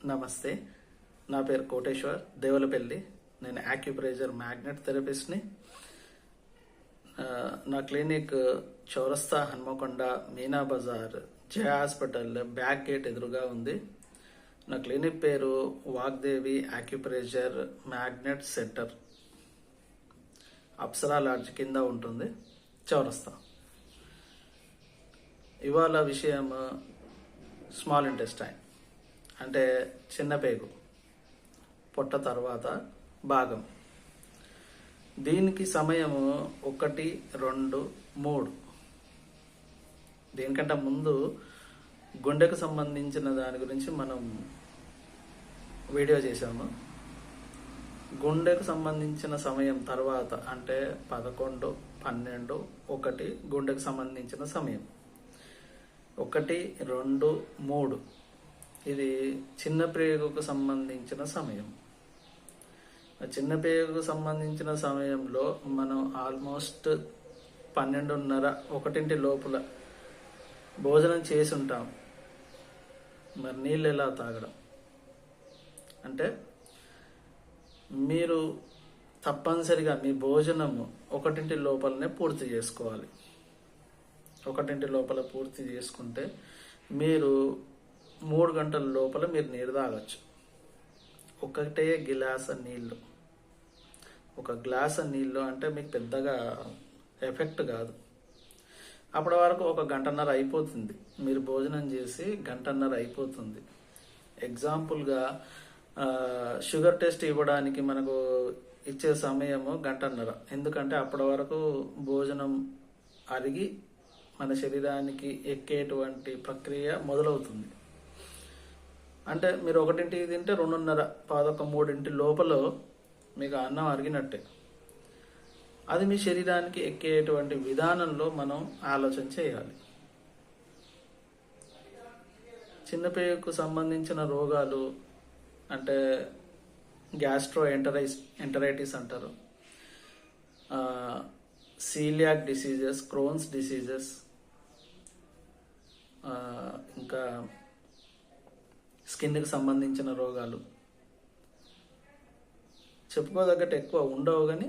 నమస్తే. నా పేరు కోటేశ్వర్ దేవులపల్లి. నేను యాక్యుప్రెషర్ మ్యాగ్నెట్ థెరపిస్ట్ని. నా క్లినిక్ చౌరస్తా Hanamkonda Meena Bazar Jaya hospital back gate ఎదురుగా ఉంది. నా క్లినిక్ పేరు Vagdevi acupressure magnet centre. Apsara lodge కింద ఉంటుంది, చౌరస్తా. ఇవాళ విషయం స్మాల్ ఇంటెస్టైన్ అంటే చిన్న పేగు, పొట్ట తర్వాత భాగం. దీనికి సమయము 1, 2, 3. దీనికంటే ముందు గుండెకు సంబంధించిన దాని గురించి మనం వీడియో చేసాము. గుండెకు సంబంధించిన సమయం తర్వాత అంటే 11, 12, 1 గుండెకు సంబంధించిన సమయం. 1, 2, 3 ఇది చిన్న ప్రేగుకు సంబంధించిన సమయం. చిన్న ప్రేగుకు సంబంధించిన సమయంలో మనం ఆల్మోస్ట్ 12:30, 1 లోపల భోజనం చేసి ఉంటాం. మరి నీళ్ళు ఎలా తాగడం అంటే, మీరు తప్పనిసరిగా మీ భోజనము 1 లోపలనే పూర్తి చేసుకోవాలి. 1 లోపల పూర్తి చేసుకుంటే మీరు 3 గంటల లోపల మీరు నీరు తాగొచ్చు. 1 గ్లాసు నీళ్ళు, 1 గ్లాసు నీళ్ళు అంటే మీకు పెద్దగా ఎఫెక్ట్ కాదు. అప్పటి వరకు 1 గంటన్నర అయిపోతుంది. మీరు భోజనం చేసి 1 గంటన్నర అయిపోతుంది. ఎగ్జాంపుల్గా షుగర్ టెస్ట్ ఇవ్వడానికి మనకు ఇచ్చే సమయము 1 గంటన్నర. ఎందుకంటే అప్పటి వరకు భోజనం అరిగి మన శరీరానికి ఎక్కేటువంటి ప్రక్రియ మొదలవుతుంది. అంటే మీరు 1 తింటే 2:30, 11, 3 లోపల మీకు అన్నం అరిగినట్టే. అది మీ శరీరానికి ఎక్కేటువంటి విధానంలో మనం ఆలోచన చేయాలి. చిన్నపేగుకు సంబంధించిన రోగాలు అంటే గ్యాస్ట్రో ఎంటరైటిస్ అంటారు, సీలియాక్ డిసీజెస్, క్రోన్స్ డిసీజెస్, ఇంకా స్కిన్కి సంబంధించిన రోగాలు చెప్పుకోదగ్గట్టు ఎక్కువ ఉండవు. కానీ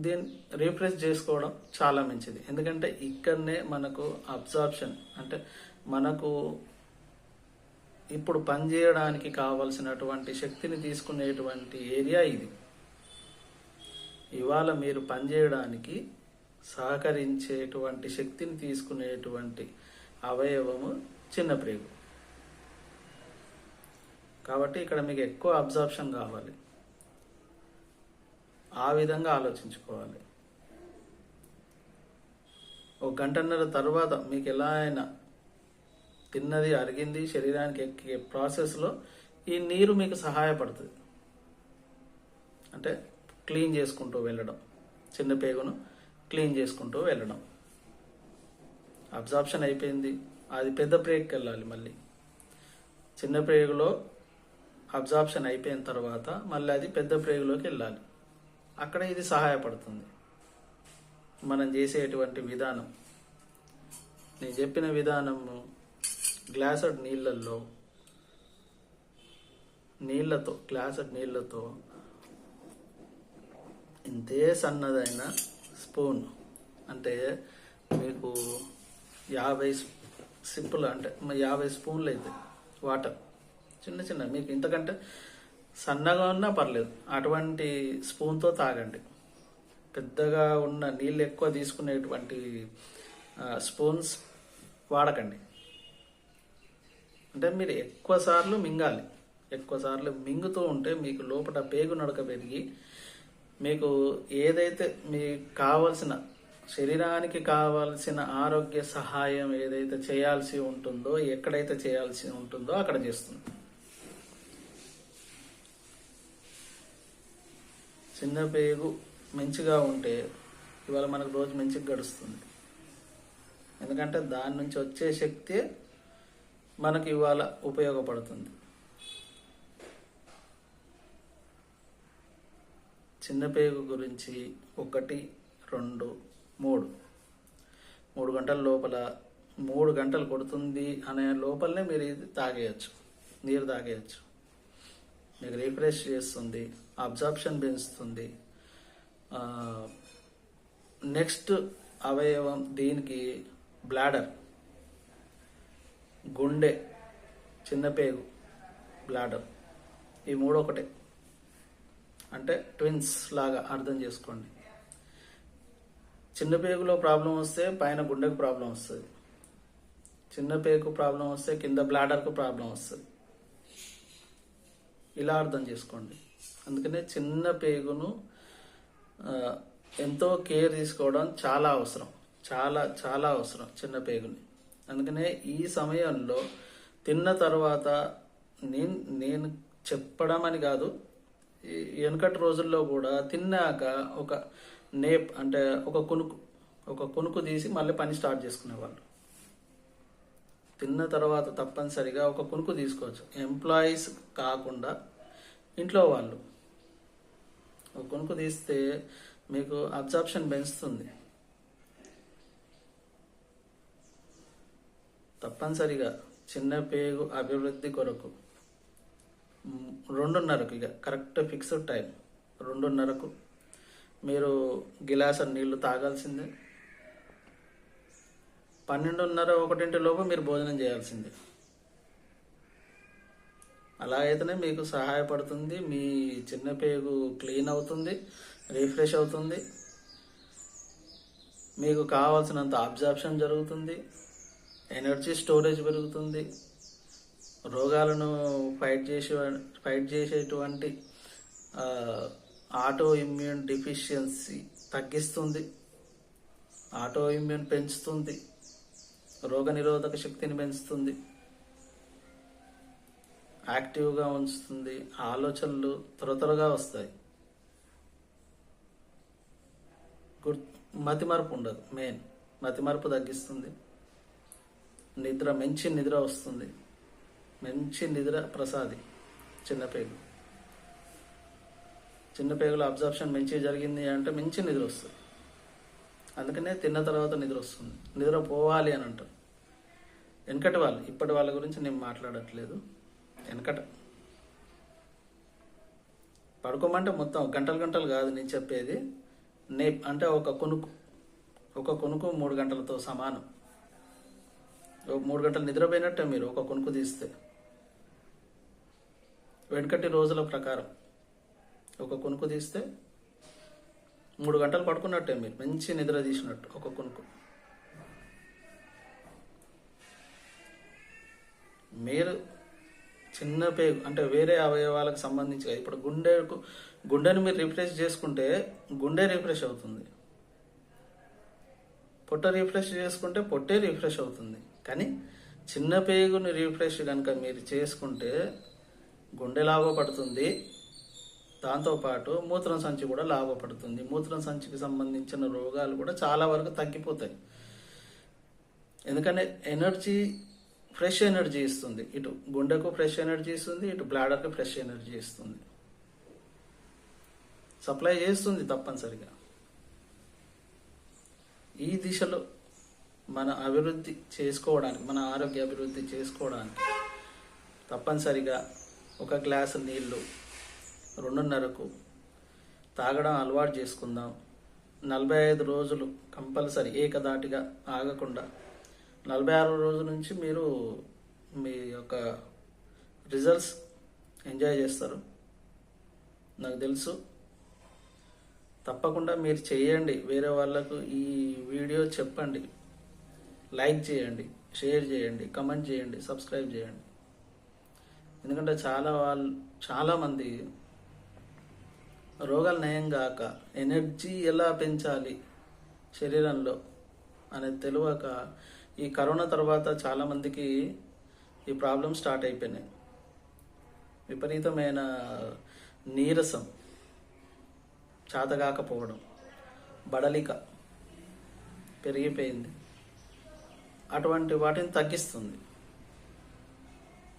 దీన్ని రీఫ్రెష్ చేసుకోవడం చాలా మంచిది. ఎందుకంటే ఇక్కడనే మనకు అబ్జార్ప్షన్ అంటే మనకు ఇప్పుడు పనిచేయడానికి కావలసినటువంటి శక్తిని తీసుకునేటువంటి ఏరియా ఇది. ఇవాళ మీరు పనిచేయడానికి సహకరించేటువంటి శక్తిని తీసుకునేటువంటి అవయవము చిన్న ప్రేగు. కాబట్టి ఇక్కడ మీకు ఎక్కువ అబ్జార్ప్షన్ కావాలి. ఆ విధంగా ఆలోచించుకోవాలి. 1 గంటన్నర తర్వాత మీకు ఎలా అయినా తిన్నది అరిగింది శరీరానికి ఎక్కే ప్రాసెస్లో ఈ నీరు మీకు సహాయపడుతుంది. అంటే క్లీన్ చేసుకుంటూ వెళ్ళడం, చిన్న పేగును క్లీన్ చేసుకుంటూ వెళ్ళడం. అబ్జార్ప్షన్ అయిపోయింది, అది పెద్ద ప్రేగుకి వెళ్ళాలి. మళ్ళీ చిన్న ప్రేగులో అబ్జార్ప్షన్ అయిపోయిన తర్వాత మళ్ళీ అది పెద్ద ప్రేగులోకి వెళ్ళాలి. అక్కడ ఇది సహాయపడుతుంది. మనం చేసేటువంటి విధానం, నేను చెప్పిన విధానము, గ్లాసెడ్ నీళ్ళతో ఇంతే సన్నదైన స్పూన్ అంటే మీకు 50 సిప్పులు అంటే 50 స్పూన్లు అయితే వాటర్, చిన్న మీకు ఇంతకంటే సన్నగా ఉన్నా పర్లేదు, అటువంటి స్పూన్తో తాగండి. పెద్దగా ఉన్న నీళ్ళు ఎక్కువ తీసుకునేటువంటి స్పూన్స్ వాడకండి. అంటే మీరు ఎక్కువసార్లు మింగాలి. ఎక్కువసార్లు మింగుతూ ఉంటే మీకు లోపల పేగు నడక పెరిగి మీకు ఏదైతే మీకు కావలసిన శరీరానికి కావాల్సిన ఆరోగ్య సహాయం ఏదైతే చేయాల్సి ఉంటుందో, ఎక్కడైతే చేయాల్సి ఉంటుందో అక్కడ చేస్తుంది. చిన్న పేగు మంచిగా ఉంటే ఇవాళ మనకు రోజు మంచిగా గడుస్తుంది. ఎందుకంటే దాని నుంచి వచ్చే శక్తి మనకి ఇవాళ ఉపయోగపడుతుంది. చిన్న పేగు గురించి 1, 2, 3 గంటల లోపల 3 గంటలు కొడుతుంది అనే లోపలనే మీరు ఇది తాగేయచ్చు, నీరు తాగేయచ్చు. మీకు రిఫ్రెష్ చేస్తుంది, అబ్జార్ప్షన్ పెంచుతుంది. నెక్స్ట్ అవయవం దీనికి బ్లాడర్, గుండె, చిన్న పేగు, బ్లాడర్, ఈ మూడు ఒకటే, అంటే ట్విన్స్ లాగా అర్థం చేసుకోండి. చిన్న పేగులో ప్రాబ్లం వస్తే పైన గుండెకు ప్రాబ్లం వస్తుంది, చిన్న పేగుకు ప్రాబ్లం వస్తే కింద బ్లాడర్కు ప్రాబ్లం వస్తుంది. ఇలా అర్థం చేసుకోండి. అందుకనే చిన్న పేగును ఎంతో కేర్ తీసుకోవడం చాలా అవసరం, చాలా చాలా అవసరం చిన్న పేగుని. అందుకనే ఈ సమయంలో తిన్న తర్వాత నేను చెప్పడం అని కాదు, వెనకటి రోజుల్లో కూడా తిన్నాక ఒక నేప్ అంటే ఒక కునుకు తీసి మళ్ళీ పని స్టార్ట్ చేసుకునేవాళ్ళు. తిన్న తర్వాత తప్పనిసరిగా ఒక కునుకు తీసుకోవచ్చు. ఎంప్లాయీస్ కాకుండా ఇంట్లో వాళ్ళు ఒక కునుకు తీస్తే మీకు అబ్జార్ప్షన్ పెంచుతుంది. తప్పనిసరిగా చిన్న పేగు అభివృద్ధి కొరకు 2:30కు, ఇక కరెక్ట్ ఫిక్స్డ్ టైం 2:30కు మీరు గిలాస నీళ్లు తాగాల్సిందే. 12:30-1 లోపు మీరు భోజనం చేయాల్సిందే. అలా అయితేనే మీకు సహాయపడుతుంది, మీ చిన్న పేగు క్లీన్ అవుతుంది, రిఫ్రెష్ అవుతుంది, మీకు కావాల్సినంత అబ్జార్ప్షన్ జరుగుతుంది, ఎనర్జీ స్టోరేజ్ పెరుగుతుంది, రోగాలను ఫైట్ చేసేటువంటి ఆటో ఇమ్యూన్ డిఫిషియన్సీ తగ్గిస్తుంది, ఆటో ఇమ్యూన్ పెంచుతుంది, రోగనిరోధక శక్తిని పెంచుతుంది, యాక్టివ్గా ఉంచుతుంది, ఆలోచనలు త్వరగా వస్తాయి, మతిమరుపు ఉండదు. మెయిన్ మతిమరుపు తగ్గిస్తుంది, మంచి నిద్ర వస్తుంది, మంచి నిద్ర ప్రసాది. చిన్న పేగుల అబ్జార్ప్షన్ మంచిగా జరిగింది అంటే మంచి నిద్ర వస్తుంది. అందుకనే తిన్న తర్వాత నిద్ర వస్తుంది, నిద్ర పోవాలి అని అంటారు. వెనకటి వాళ్ళు, ఇప్పటి వాళ్ళ గురించి నేను మాట్లాడట్లేదు. వెనకట పడుకోమంటే మొత్తం గంటలు కాదు నేను చెప్పేది. అంటే ఒక కొనుకు 3 గంటలతో సమానం. 3 గంటలు నిద్రపోయినట్టే మీరు ఒక కొనుకు తీస్తే. వెనకటి రోజుల ప్రకారం ఒక కొనుకు తీస్తే 3 గంటలు పడుకున్నట్టే మీరు, మంచి నిద్ర తీసినట్టు ఒక కొనుకు. మీరు చిన్న పేగు అంటే వేరే అవయవాలకు సంబంధించి, ఇప్పుడు గుండెని మీరు రిఫ్రెష్ చేసుకుంటే గుండె రిఫ్రెష్ అవుతుంది, పొట్ట రిఫ్రెష్ చేసుకుంటే పొట్టే రిఫ్రెష్ అవుతుంది. కానీ చిన్న పేగుని రిఫ్రెష్ కనుక మీరు చేసుకుంటే గుండె లాభపడుతుంది, దాంతోపాటు మూత్రం సంచి కూడా లాభపడుతుంది. మూత్రం సంచికి సంబంధించిన రోగాలు కూడా చాలా వరకు తగ్గిపోతాయి. ఎందుకంటే ఫ్రెష్ ఎనర్జీ ఇస్తుంది, ఇటు గుండెకు ఫ్రెష్ ఎనర్జీ ఇస్తుంది, ఇటు బ్లాడర్కి ఫ్రెష్ ఎనర్జీ ఇస్తుంది, సప్లై చేస్తుంది తప్పనిసరిగా. ఈ దిశలో మన అభివృద్ధి చేసుకోవడానికి, మన ఆరోగ్య అభివృద్ధి చేసుకోవడానికి తప్పనిసరిగా ఒక గ్లాసు నీళ్లు 2:30కు తాగడం అలవాటు చేసుకుందాం. 45 రోజులు కంపల్సరీ ఏకదాటిగా ఆగకుండా. 46 రోజుల నుంచి మీరు మీ యొక్క రిజల్ట్స్ ఎంజాయ్ చేస్తారు, నాకు తెలుసు. తప్పకుండా మీరు చేయండి, వేరే వాళ్ళకు ఈ వీడియో చెప్పండి, లైక్ చేయండి, షేర్ చేయండి, కమెంట్ చేయండి, సబ్స్క్రైబ్ చేయండి. ఎందుకంటే చాలామంది రోగాలు నయం కాక ఎనర్జీ ఎలా పెంచాలి శరీరంలో అనేది తెలియక ఈ కరోనా తర్వాత చాలామందికి ఈ ప్రాబ్లం స్టార్ట్ అయిపోయినాయి. విపరీతమైన నీరసం, చాతగాకపోవడం, బడలిక పెరిగిపోయింది. అటువంటి వాటిని తగ్గిస్తుంది.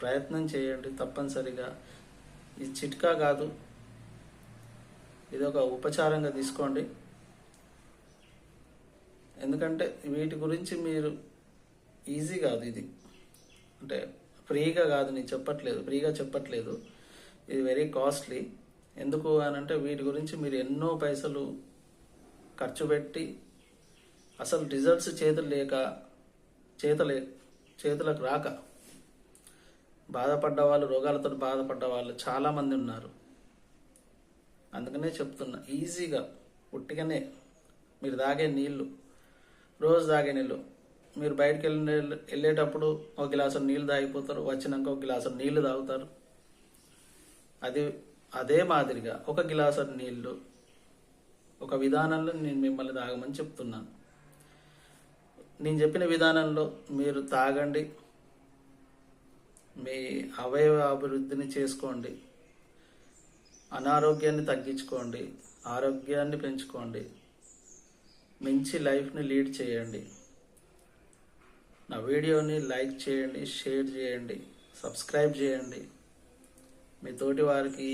ప్రయత్నం చేయండి తప్పనిసరిగా. ఇది చిట్కా కాదు, ఇది ఒక ఉపచారంగా తీసుకోండి. ఎందుకంటే వీటి గురించి మీరు ఈజీ కాదు ఇది. అంటే ఫ్రీగా కాదు, నేను ఫ్రీగా చెప్పట్లేదు. ఇది వెరీ కాస్ట్లీ. ఎందుకు అని అంటే వీటి గురించి మీరు ఎన్నో పైసలు ఖర్చు పెట్టి అసలు రిజల్ట్స్ చేతులకు రాక బాధపడ్డ వాళ్ళు, రోగాలతో బాధపడ్డ వాళ్ళు చాలామంది ఉన్నారు. అందుకనే చెప్తున్నా, ఈజీగా ఉట్టిగానే మీరు రోజు తాగే నీళ్ళు, మీరు బయటికి వెళ్ళేటప్పుడు ఒక గ్లాసు నీళ్ళు తాగిపోతారు, వచ్చినాక ఒక గ్లాసు నీళ్లు తాగుతారు. అదే మాదిరిగా ఒక గ్లాసు నీళ్లు ఒక విధానంలో నేను మిమ్మల్ని తాగమని చెప్తున్నాను. నేను చెప్పిన విధానంలో మీరు తాగండి, మీ అవయవ అభివృద్ధిని చేసుకోండి, అనారోగ్యాన్ని తగ్గించుకోండి, ఆరోగ్యాన్ని పెంచుకోండి, మంచి లైఫ్ని లీడ్ చేయండి. నా వీడియోని లైక్ చేయండి, షేర్ చేయండి, సబ్స్క్రైబ్ చేయండి. మీ తోటి వారికి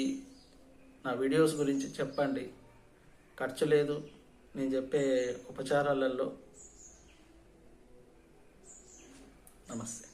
నా వీడియోస్ గురించి చెప్పండి. ఖర్చు లేదు నేను చెప్పే ఉపచారాలలో. నమస్తే.